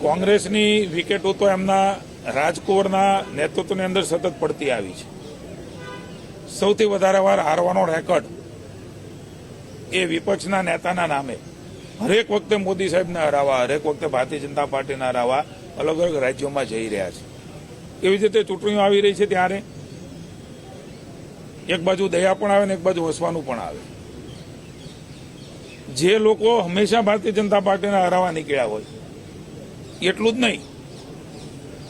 કોંગ્રેસની વિકેટો તો એમના રાજકુંવરના નેતૃત્વની અંદર સતત પડતી આવી છે. સૌથી વધારે વાર હારવાનો રેકોર્ડ એ વિપક્ષના નેતાના નામે હરેક વખતે મોદી સાહેબને હરાવવા, હરેક વખતે ભારતીય જનતા પાર્ટીને હરાવવા અલગ અલગ રાજ્યોમાં જઈ રહ્યા છે. એવી જ રીતે ચૂંટણીઓ આવી રહી છે ત્યારે એક બાજુ દયા પણ આવે ને એક બાજુ હસવાનું પણ આવે. જે લોકો હંમેશા ભારતીય જનતા પાર્ટીને હરાવવા નીકળ્યા હોય એટલું જ નહીં,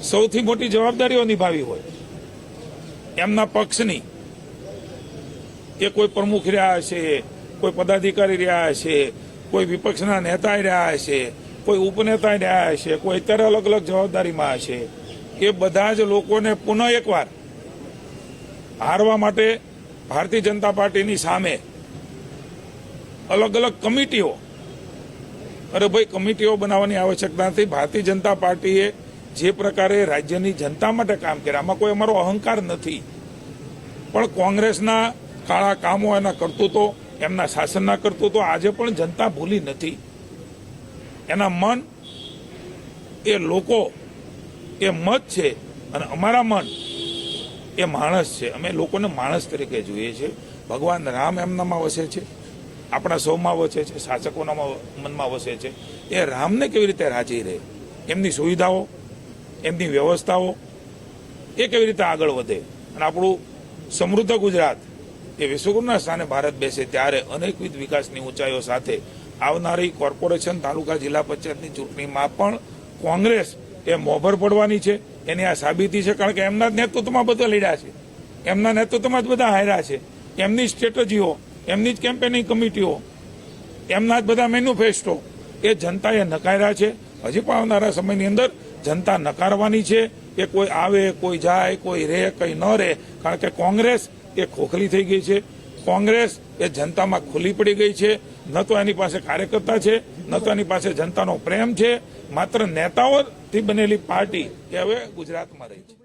સૌથી મોટી જવાબદારીઓ નિભાવી હોય એમના પક્ષની, એ કોઈ પ્રમુખ રહ્યા હશે, કોઈ પદાધિકારી રહ્યા હશે, કોઈ વિપક્ષના નેતા રહ્યા હશે, કોઈ ઉપનેતા રહ્યા હશે, કોઈ અત્યારે અલગ અલગ જવાબદારીમાં હશે, એ બધા જ લોકોને પુનઃ એકવાર હારવા માટે ભારતીય જનતા પાર્ટીની સામે અલગ અલગ કમિટીઓ, અરે ભાઈ કમિટીઓ બનાવવાની આવશ્યકતા નથી. ભારતીય જનતા પાર્ટીએ જે પ્રકારે રાજ્યની જનતા માટે કામ કર્યા, આમાં કોઈ અમારો અહંકાર નથી, પણ કોંગ્રેસના કાળા કામો, એના કરતૂતો, એમના શાસનના કરતૂતો આજે પણ જનતા ભૂલી નથી. એના મન એ લોકો, એ મત છે અને અમારા મન એ માણસ છે. અમે લોકોને માણસ તરીકે જોઈએ છીએ. ભગવાન રામ એમનામાં વસે છે, આપણા સૌમાં વસે છે, શાસકોના મનમાં વસે છે. એ રામને કેવી રીતે રાજી રહે, એમની સુવિધાઓ, એમની વ્યવસ્થાઓ એ કેવી રીતે આગળ વધે અને આપણું સમૃદ્ધ ગુજરાત એ વિશ્વગુરુના સ્થાને ભારત બેસે ત્યારે અનેકવિધ વિકાસની ઊંચાઈઓ સાથે આવનારી કોર્પોરેશન, તાલુકા, જિલ્લા પંચાયતની ચૂંટણીમાં પણ કોંગ્રેસ એ મોભર પડવાની છે. એની આ સાબિતી છે, કારણ કે એમના નેતૃત્વમાં બધા લડ્યા છે, એમના નેતૃત્વમાં જ બધા હાર્યા છે. એમની સ્ટ્રેટેજીઓ, એમની જ કેમ્પેનિંગ કમિટીઓ, એમના જ બધા મેન્યુફેસ્ટો એ જનતાએ નકાર્યા છે. હજી પણ આવનારા સમયની અંદર જનતા નકારવાની છે. એ કોઈ આવે, કોઈ જાય, કોઈ રહે, કંઈ ન રહે, કારણ કે કોંગ્રેસ એ ખોખલી થઈ ગઈ છે. કોંગ્રેસ એ જનતામાં ખુલ્લી પડી ગઈ છે. ન તો એની પાસે કાર્યકર્તા છે, ન તો એની પાસે જનતાનો પ્રેમ છે. માત્ર નેતાઓથી બનેલી પાર્ટી એ હવે ગુજરાતમાં રહી છે.